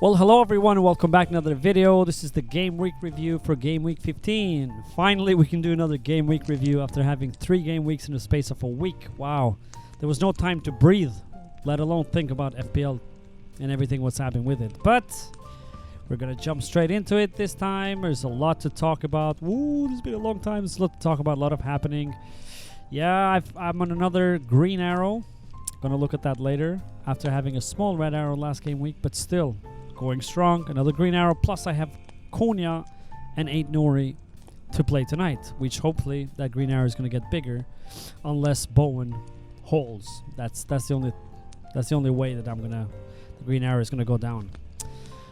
Well, hello everyone, and welcome back to another video. This is the Game Week review for Game Week 15. Finally, we can do another Game Week review after having 3 game weeks in the space of a week. Wow. There was no time to breathe, let alone think about FPL and everything what's happening with it. But we're going to jump straight into it this time. There's a lot to talk about. Ooh, it's been a long time. There's a lot to talk about, a lot of happening. Yeah, I'm on another green arrow. Gonna look at that later after having a small red arrow last game week, but still going strong. Another green arrow, plus I have Konya and 8 Nori to play tonight, which hopefully that green arrow is going to get bigger unless Bowen holds. That's the only way that the green arrow is going to go down.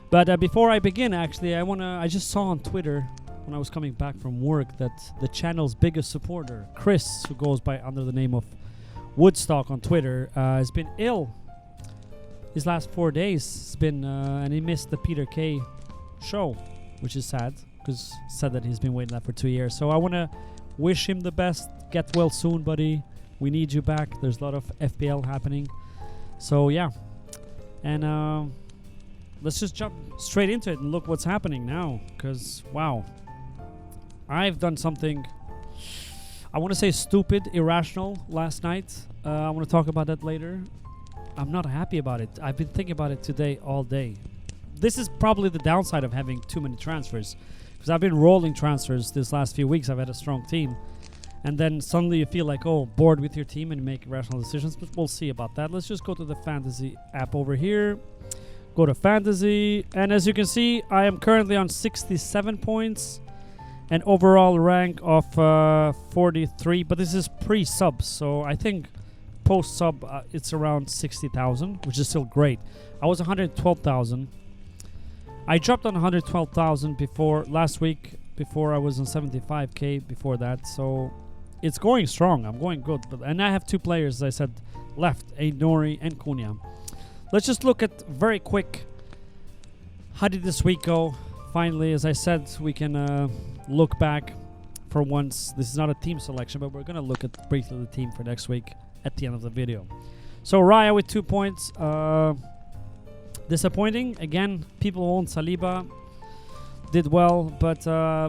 But before I begin, actually, I just saw on Twitter when I was coming back from work that the channel's biggest supporter, Chris, who goes by under the name of Woodstock on Twitter, has been ill his last 4 days. It's been and he missed the Peter K show, which is sad because said that he's been waiting that for 2 years. So I want to wish him the best. Get well soon, buddy. We need you back. There's a lot of FPL happening. So yeah, and let's just jump straight into it and look what's happening now. Because wow, I've done something, I want to say stupid, irrational last night. I want to talk about that later. I'm not happy about it. I've been thinking about it today all day. This is probably the downside of having too many transfers, because I've been rolling transfers this last few weeks. I've had a strong team, and then suddenly you feel like, oh, bored with your team and make rational decisions. But we'll see about that. Let's just go to the fantasy app over here. Go to fantasy, and as you can see, I am currently on 67 points. An overall rank of 43, but this is pre-sub, so I think post-sub it's around 60,000, which is still great. I was 112,000. I dropped on 112,000 before last week, before I was on 75k before that, so it's going strong. I'm going good, and I have 2 players, as I said, left, 8 Nori and Konya. Let's just look at very quick, how did this week go? Finally, as I said, we can look back for once. This is not a team selection, but we're going to look at briefly the team for next week at the end of the video. So Raya with 2 points. Disappointing. Again, people who own Saliba did well, but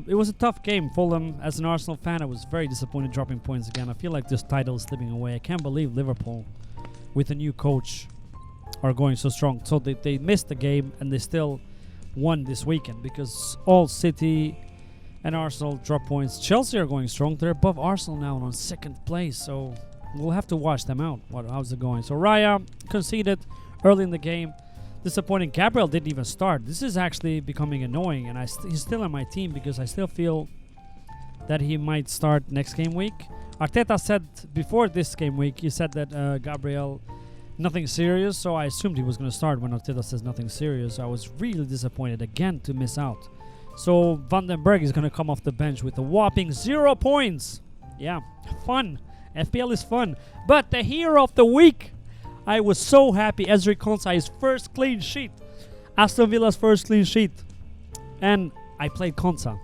it was a tough game. Fulham, as an Arsenal fan, I was very disappointed dropping points again. I feel like this title is slipping away. I can't believe Liverpool, with a new coach, are going so strong. So they missed the game, and they still won this weekend, because all City and Arsenal drop points. Chelsea are going strong. They're above Arsenal now on 2nd place, so we'll have to watch them out. How's it going? So Raya conceded early in the game. Disappointing. Gabriel didn't even start. This is actually becoming annoying, and he's still on my team because I still feel that he might start next game week. Arteta said before this game week, he said that Gabriel, nothing serious, so I assumed he was going to start when Arteta says nothing serious. I was really disappointed again to miss out. So Vandenberg is going to come off the bench with a whopping 0 points. Yeah, fun. FPL is fun. But the hero of the week, I was so happy. Ezri Konsa, his first clean sheet. Aston Villa's first clean sheet. And I played Konsa.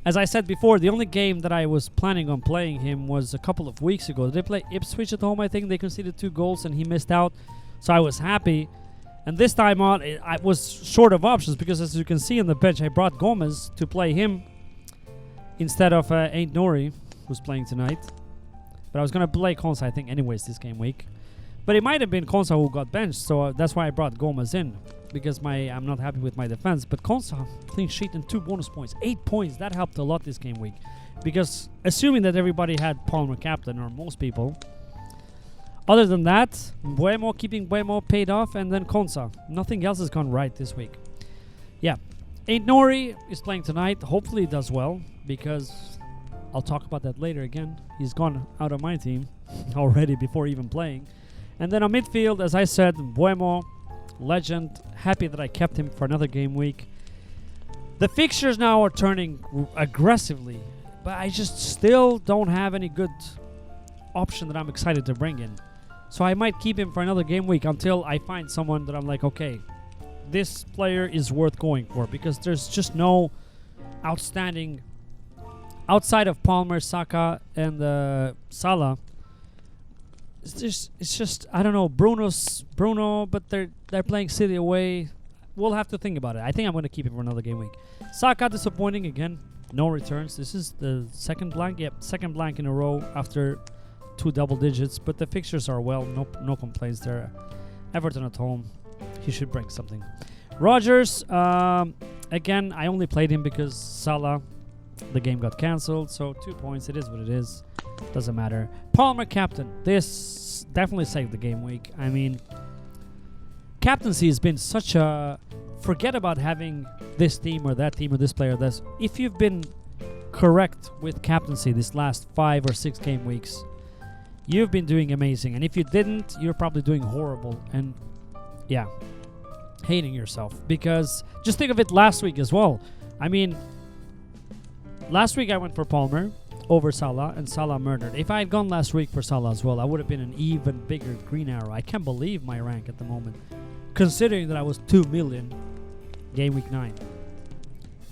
As I said before, the only game that I was planning on playing him was a couple of weeks ago. They played Ipswich at home, I think. They conceded 2 goals and he missed out. So I was happy. And this time on, I was short of options because, as you can see on the bench, I brought Gomez to play him instead of 8 Nori, who's playing tonight. But I was going to play Konsa, I think, anyways, this game week. But it might have been Konsa who got benched, so that's why I brought Gomez in, because I'm not happy with my defense. But Konsa, clean sheet and 2 bonus points. 8 points, that helped a lot this game week. Because assuming that everybody had Palmer captain, or most people, other than that, keeping Buemo paid off, and then Konsa. Nothing else has gone right this week. Yeah. 8 Nori is playing tonight. Hopefully he does well, because I'll talk about that later again. He's gone out of my team already before even playing. And then on midfield, as I said, Buemo, legend. Happy that I kept him for another game week. The fixtures now are turning aggressively, but I just still don't have any good option that I'm excited to bring in. So I might keep him for another game week until I find someone that I'm like, okay, this player is worth going for, because there's just no outstanding outside of Palmer, Saka, and Salah. It's just I don't know, Bruno, but they're playing City away. we'll have to think about it. I think I'm going to keep it for another game week. Saka disappointing again. No returns. This is the second blank. Yep, second blank in a row after 2 double digits. But the fixtures are well. No complaints there. Everton at home. He should bring something. Rogers, again, I only played him because Salah, the game got cancelled. So 2 points. It is what it is. Doesn't matter. Palmer captain. This definitely saved the game week. I mean, captaincy has been such a... Forget about having this team or that team or this player. If you've been correct with captaincy this last 5 or 6 game weeks, you've been doing amazing. And if you didn't, you're probably doing horrible. And yeah, hating yourself. Because just think of it last week as well. I mean, last week I went for Palmer over Salah, and Salah murdered. If I had gone last week for Salah as well, I would have been an even bigger green arrow. I can't believe my rank at the moment, considering that I was 2 million game week 9.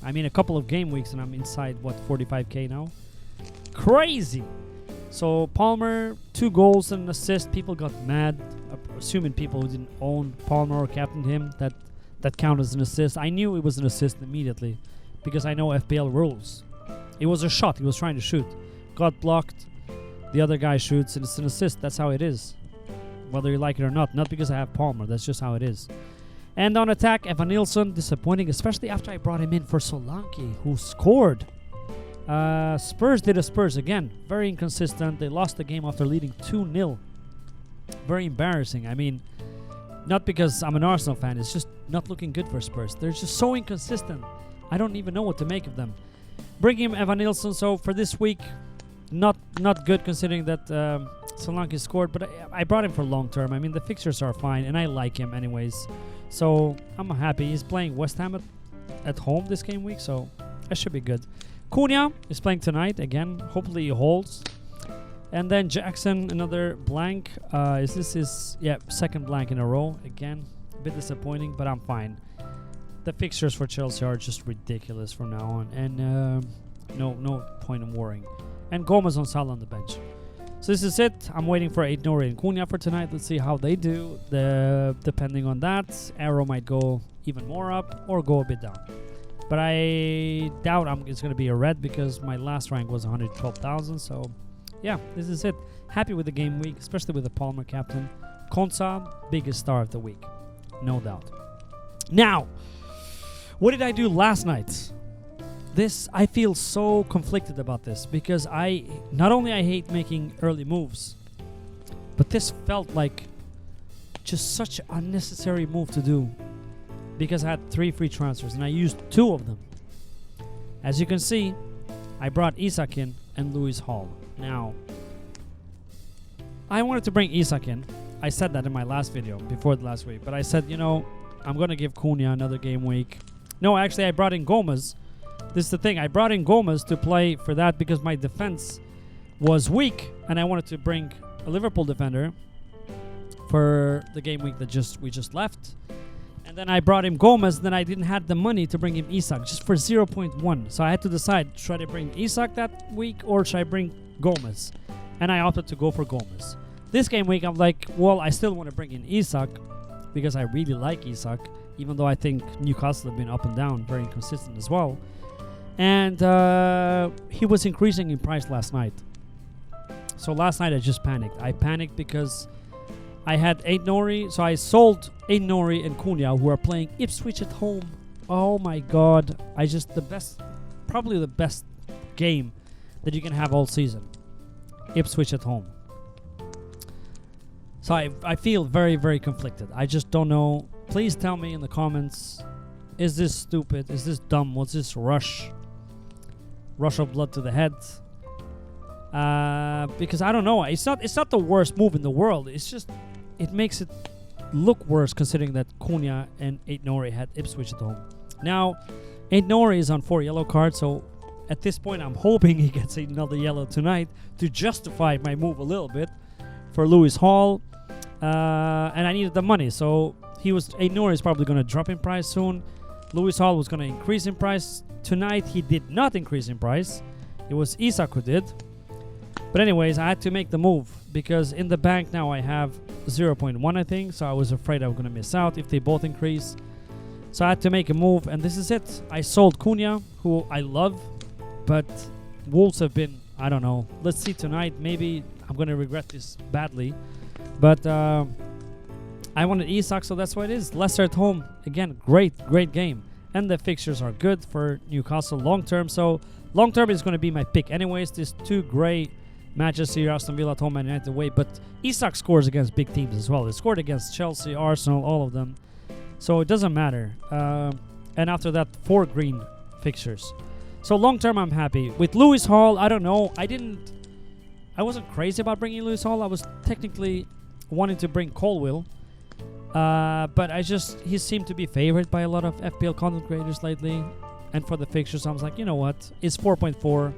I mean, a couple of game weeks and I'm inside, what, 45k now? Crazy! So Palmer, 2 goals and an assist. People got mad, assuming people who didn't own Palmer or captained him, that count as an assist. I knew it was an assist immediately because I know FPL rules. It was a shot. He was trying to shoot. Got blocked. The other guy shoots and it's an assist. That's how it is. Whether you like it or not. Not because I have Palmer. That's just how it is. And on attack, Evan Nilsson, disappointing, especially after I brought him in for Solanke, who scored. Spurs did a Spurs again. Very inconsistent. They lost the game after leading 2-0. Very embarrassing. I mean, not because I'm an Arsenal fan. It's just not looking good for Spurs. They're just so inconsistent. I don't even know what to make of them. Bring him Evan Nilsson. So for this week, not good considering that Solanke scored. But I brought him for long term. I mean, the fixtures are fine, and I like him anyways. So I'm happy. He's playing West Ham at home this game week, so that should be good. Cunha is playing tonight again. Hopefully he holds. And then Jackson, another blank. Is this his second blank in a row? Again, a bit disappointing, but I'm fine. The fixtures for Chelsea are just ridiculous from now on, and no point in worrying. And Gomez on Salah on the bench. So this is it. I'm waiting for Aït-Nouri and Cunha for tonight. Let's see how they do. Depending on that, Arrow might go even more up or go a bit down. But I doubt it's going to be a red because my last rank was 112,000. So yeah, this is it. Happy with the game week, especially with the Palmer captain. Konsa, biggest star of the week. No doubt. Now, what did I do last night? I feel so conflicted about this because not only I hate making early moves, but this felt like just such an unnecessary move to do because I had 3 free transfers and I used 2 of them. As you can see, I brought Isak in and Lewis Hall. Now, I wanted to bring Isak in. I said that in my last video before the last week, but I said, I'm going to give Cunha another game week. No, actually, I brought in Gomez. This is the thing. I brought in Gomez to play for that because my defense was weak, and I wanted to bring a Liverpool defender for the game week that we just left. And then I brought him Gomez. Then I didn't have the money to bring him Isak just for 0.1. So I had to decide: should I bring Isak that week or should I bring Gomez? And I opted to go for Gomez. This game week, I'm like, well, I still want to bring in Isak because I really like Isak, even though I think Newcastle have been up and down, very inconsistent as well. And he was increasing in price last night. So last night I just panicked. I panicked because I had Aït-Nouri. So I sold Aït-Nouri and Cunha, who are playing Ipswich at home. Oh my god. Probably the best game that you can have all season. Ipswich at home. So I feel very, very conflicted. I just don't know. Please tell me in the comments, is this stupid? Is this dumb? Was this rush of blood to the head? Because I don't know. It's not the worst move in the world. It's just it makes it look worse considering that Cunha and Aït-Nouri had Ipswich at home. Now, Aït-Nouri is on 4 yellow cards, so at this point I'm hoping he gets another yellow tonight to justify my move a little bit for Lewis Hall. And I needed the money, so Aït-Nouri is probably going to drop in price soon. Lewis Hall was going to increase in price. Tonight he did not increase in price. It was Isak who did. But anyways, I had to make the move because in the bank now I have 0.1, I think. So I was afraid I was going to miss out if they both increase. So I had to make a move, and this is it. I sold Cunha, who I love, but Wolves have been, I don't know. Let's see tonight. Maybe I'm going to regret this badly. But I wanted Isak, so that's what it is. Leicester at home. Again, great game. And the fixtures are good for Newcastle long term. So long term is going to be my pick. Anyways, there's two great matches here. Aston Villa at home and United away. But Isak scores against big teams as well. He scored against Chelsea, Arsenal, all of them. So it doesn't matter. And after that, 4 green fixtures. So long term, I'm happy. With Lewis Hall, I don't know. I wasn't crazy about bringing Lewis Hall. I was technically wanting to bring Colwill. But he seemed to be favored by a lot of FPL content creators lately. And for the fixtures, I was like, you know what? It's 4.4. I'm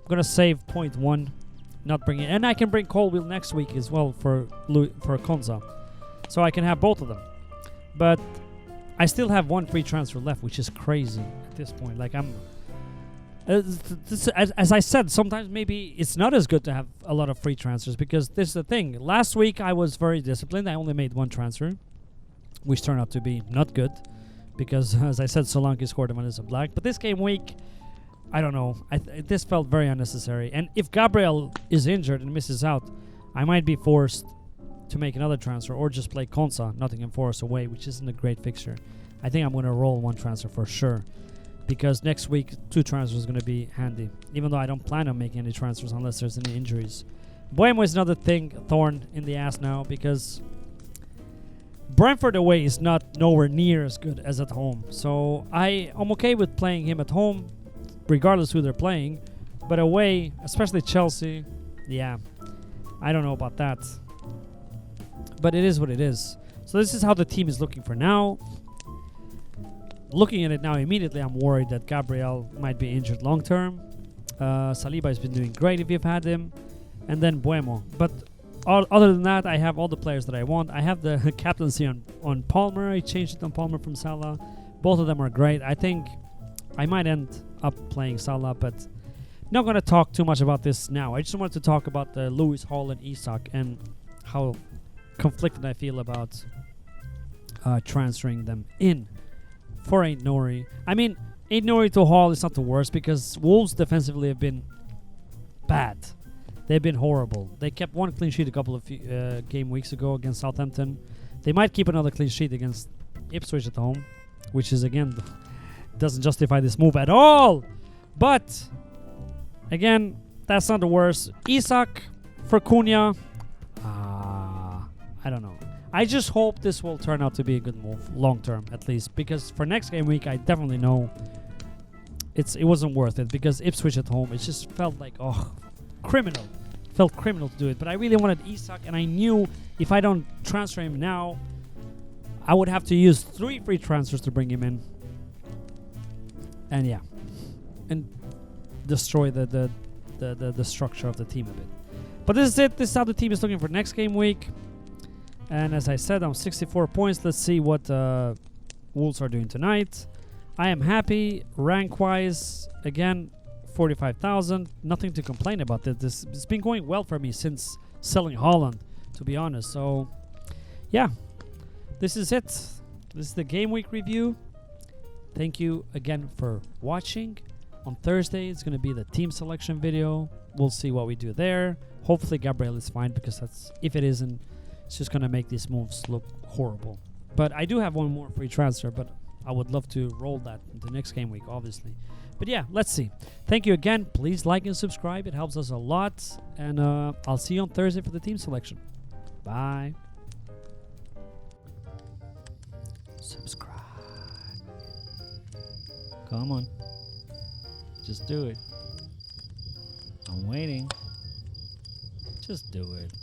going to save 0.1. Not bring it. And I can bring Colwill next week as well for Konza. So I can have both of them. But I still have 1 free transfer left, which is crazy at this point. Like, I'm... as I said, sometimes maybe it's not as good to have a lot of free transfers, because this is the thing. Last week I was very disciplined. I only made 1 transfer, which turned out to be not good, because as I said, Solanke scored a Vanessa Black. But this game week, I don't know. This felt very unnecessary. And if Gabriel is injured and misses out, I might be forced to make another transfer or just play Konsa, Nottingham Forest away, which isn't a great fixture. I think I'm going to roll 1 transfer for sure, because next week 2 transfers is going to be handy, even though I don't plan on making any transfers unless there's any injuries. Buemo is another thorn in the ass now, because Brentford away is nowhere near as good as at home. So I'm okay with playing him at home, regardless who they're playing. But away, especially Chelsea, yeah, I don't know about that. But it is what it is. So this is how the team is looking for now. Looking at it now immediately, I'm worried that Gabriel might be injured long term. Saliba has been doing great if you've had him. And then Buemo. But other than that, I have all the players that I want. I have the captaincy on Palmer. I changed it on Palmer from Salah. Both of them are great. I think I might end up playing Salah, but not going to talk too much about this now. I just wanted to talk about the Lewis Hall and Isak and how conflicted I feel about transferring them in for Ain't Nori. I mean, Ain't Nori to Hall is not the worst, because Wolves defensively have been bad. They've been horrible. They kept 1 clean sheet a couple of game weeks ago against Southampton. They might keep another clean sheet against Ipswich at home, which is, again, doesn't justify this move at all. But again, that's not the worst. Isak for Cunha, I don't know. I just hope this will turn out to be a good move, long term at least, because for next game week, I definitely know it wasn't worth it, because Ipswich at home, it just felt like, criminal. Felt criminal to do it. But I really wanted Isak, and I knew if I don't transfer him now, I would have to use 3 free transfers to bring him in. And yeah, and destroy the structure of the team a bit. But this is it. This is how the team is looking for next game week. And as I said, I'm 64 points. Let's see what Wolves are doing tonight. I am happy rank-wise. Again, 45,000. Nothing to complain about. It's been going well for me since selling Haaland, to be honest. So, yeah, this is it. This is the game week review. Thank you again for watching. On Thursday, it's going to be the team selection video. We'll see what we do there. Hopefully, Gabriel is fine, because if it isn't, it's just going to make these moves look horrible. But I do have 1 more free transfer, but I would love to roll that into next game week, obviously. But yeah, let's see. Thank you again. Please like and subscribe. It helps us a lot. And I'll see you on Thursday for the team selection. Bye. Subscribe. Come on. Just do it. I'm waiting. Just do it.